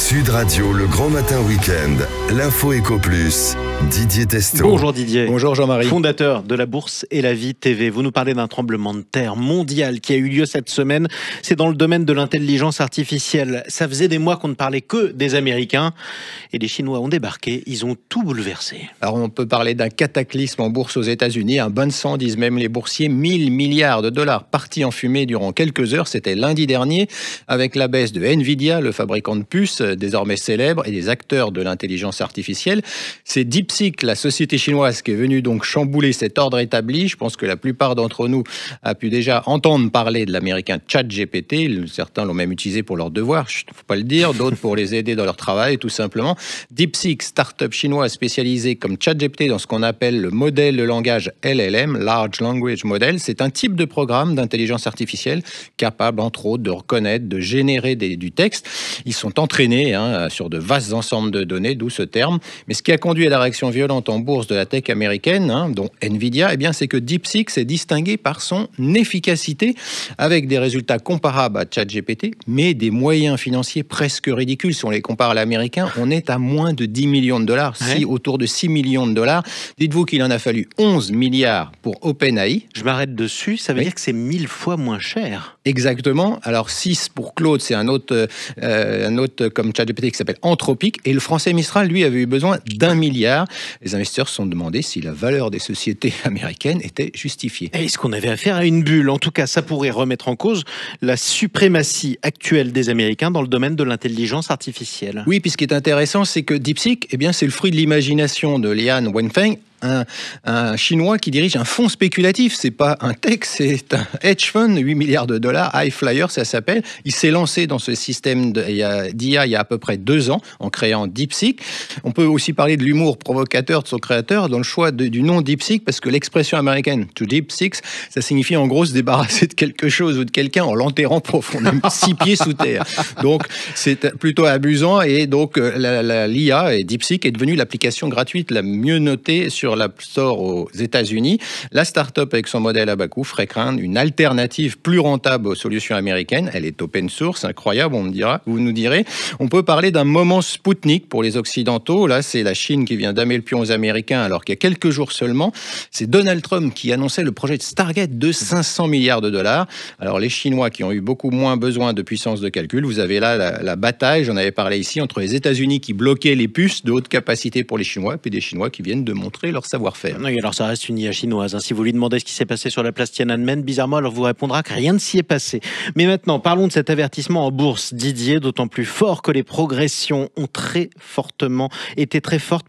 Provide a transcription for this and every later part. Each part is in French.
Sud Radio, le grand matin week-end, l'info Éco Plus, Didier Testo. Bonjour Didier. Bonjour Jean-Marie. Fondateur de la Bourse et la Vie TV. Vous nous parlez d'un tremblement de terre mondial qui a eu lieu cette semaine. C'est dans le domaine de l'intelligence artificielle. Ça faisait des mois qu'on ne parlait que des Américains. Et les Chinois ont débarqué. Ils ont tout bouleversé. Alors on peut parler d'un cataclysme en bourse aux États-Unis. Un bain de sang, disent même les boursiers. 1000 milliards de dollars partis en fumée durant quelques heures. C'était lundi dernier, avec la baisse de Nvidia, le fabricant de puces, désormais célèbre, et des acteurs de l'intelligence artificielle. C'est DeepSeek, la société chinoise, qui est venue donc chambouler cet ordre établi. Je pense que la plupart d'entre nous a pu déjà entendre parler de l'américain ChatGPT. Certains l'ont même utilisé pour leurs devoirs, il ne faut pas le dire, d'autres pour les aider dans leur travail, tout simplement. DeepSeek, start-up chinoise spécialisée comme ChatGPT dans ce qu'on appelle le modèle de langage LLM, Large Language Model. C'est un type de programme d'intelligence artificielle capable, entre autres, de reconnaître, de générer du texte. Ils sont entraînés sur de vastes ensembles de données, d'où ce terme. Mais ce qui a conduit à la réaction violente en bourse de la tech américaine, dont Nvidia, c'est que DeepSeek s'est distingué par son efficacité, avec des résultats comparables à ChatGPT, mais des moyens financiers presque ridicules. Si on les compare à l'américain, on est à moins de 10 millions de dollars, autour de 6 millions de dollars. Dites-vous qu'il en a fallu 11 milliards pour OpenAI. Je m'arrête dessus, ça veut dire que c'est 1000 fois moins cher. Exactement. Alors 6 pour Claude, c'est un autre comme ChatGPT qui s'appelle Anthropic, et le français Mistral, lui, avait eu besoin d'1 milliard. Les investisseurs se sont demandé si la valeur des sociétés américaines était justifiée. Est-ce qu'on avait affaire à une bulle? En tout cas, ça pourrait remettre en cause la suprématie actuelle des Américains dans le domaine de l'intelligence artificielle. Oui, puis ce qui est intéressant, c'est que DeepSeek, c'est le fruit de l'imagination de Lian Wenfeng, un Chinois qui dirige un fonds spéculatif. C'est pas un tech, c'est un hedge fund, 8 milliards de dollars, High Flyer, ça s'appelle. Il s'est lancé dans ce système d'IA il y a à peu près 2 ans, en créant DeepSeek. On peut aussi parler de l'humour provocateur de son créateur dans le choix du nom DeepSeek, parce que l'expression américaine to deepseek, ça signifie en gros se débarrasser de quelque chose ou de quelqu'un en l'enterrant profondément, 6 pieds sous terre. Donc c'est plutôt amusant, et donc l'IA et DeepSeek est devenue l'application gratuite la mieux notée sur l'App Store aux États-Unis. La start-up, avec son modèle à bas coût, ferait craindre une alternative plus rentable aux solutions américaines. Elle est open source, incroyable, vous nous direz. On peut parler d'un moment Spoutnik pour les Occidentaux. Là, c'est la Chine qui vient damer le pion aux Américains, alors qu'il y a quelques jours seulement, c'est Donald Trump qui annonçait le projet de Stargate de 500 milliards de dollars. Alors, les Chinois qui ont eu beaucoup moins besoin de puissance de calcul, vous avez là la bataille, j'en avais parlé ici, entre les États-Unis qui bloquaient les puces de haute capacité pour les Chinois, et puis des Chinois qui viennent de montrer leur savoir-faire. Oui, alors ça reste une IA chinoise. Si vous lui demandez ce qui s'est passé sur la place Tiananmen, bizarrement, elle vous répondra que rien ne s'y est passé. Mais maintenant, parlons de cet avertissement en bourse, Didier, d'autant plus fort que les progressions ont été très fortes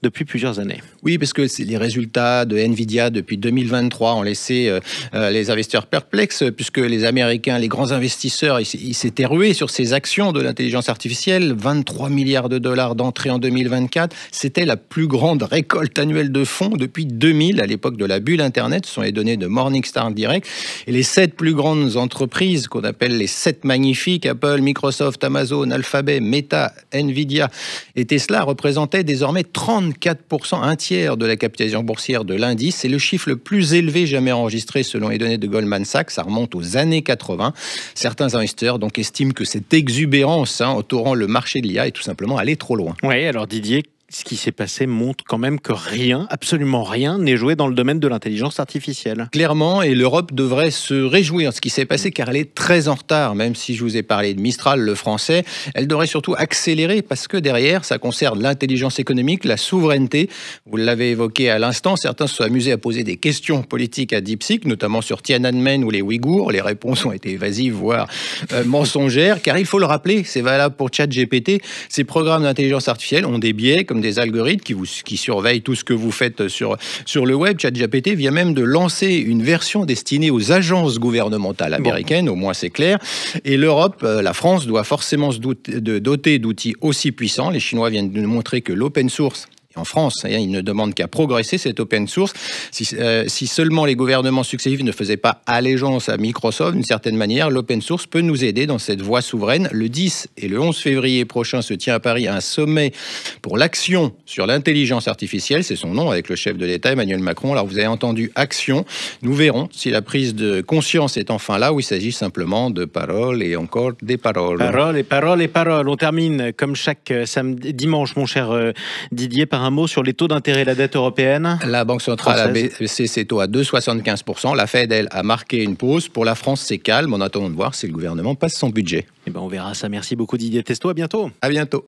depuis plusieurs années. Oui, parce que les résultats de Nvidia depuis 2023 ont laissé les investisseurs perplexes, puisque les Américains, les grands investisseurs, ils s'étaient rués sur ces actions de l'intelligence artificielle. 23 milliards de dollars d'entrée en 2024. C'était la plus grande récolte annuelle de fonds depuis 2000, à l'époque de la bulle Internet. Ce sont les données de Morningstar Direct. Et les 7 plus grandes entreprises, qu'on appelle les 7 magnifiques, Apple, Microsoft, Amazon, Alphabet, Meta, Nvidia et Tesla, représentaient désormais 34%, un tiers de la capitalisation boursière de l'indice. C'est le chiffre le plus élevé jamais enregistré selon les données de Goldman Sachs. Ça remonte aux années 80. Certains investisseurs donc estiment que cette exubérance entourant le marché de l'IA est tout simplement allée trop loin. Oui, alors Didier, ce qui s'est passé montre quand même que rien, absolument rien, n'est joué dans le domaine de l'intelligence artificielle. Clairement, et l'Europe devrait se réjouir de ce qui s'est passé, car elle est très en retard, même si je vous ai parlé de Mistral, le français. Elle devrait surtout accélérer, parce que derrière, ça concerne l'intelligence économique, la souveraineté. Vous l'avez évoqué à l'instant, certains se sont amusés à poser des questions politiques à DeepSeek, notamment sur Tiananmen ou les Ouïghours. Les réponses ont été évasives, voire mensongères, car il faut le rappeler, c'est valable pour ChatGPT, ces programmes d'intelligence artificielle ont des biais, comme des algorithmes qui surveillent tout ce que vous faites sur le web. ChatGPT vient même de lancer une version destinée aux agences gouvernementales américaines, au moins c'est clair. Et l'Europe, la France, doit forcément se doter d'outils aussi puissants. Les Chinois viennent de nous montrer que l'open source, en France. Il ne demande qu'à progresser cette open source. Si seulement les gouvernements successifs ne faisaient pas allégeance à Microsoft, d'une certaine manière, l'open source peut nous aider dans cette voie souveraine. Le 10 et le 11 février prochain se tient à Paris un sommet pour l'action sur l'intelligence artificielle. C'est son nom, avec le chef de l'État, Emmanuel Macron. Alors vous avez entendu action. Nous verrons si la prise de conscience est enfin là, ou il s'agit simplement de paroles et encore des paroles. Paroles et paroles et paroles. On termine, comme chaque dimanche, mon cher Didier, par un mot sur les taux d'intérêt de la dette européenne. La Banque centrale a baissé ses taux à 2,75%. La Fed, elle, a marqué une pause. Pour la France, c'est calme. En attendant de voir si le gouvernement passe son budget. Eh ben, on verra ça. Merci beaucoup Didier Testo. À bientôt. À bientôt.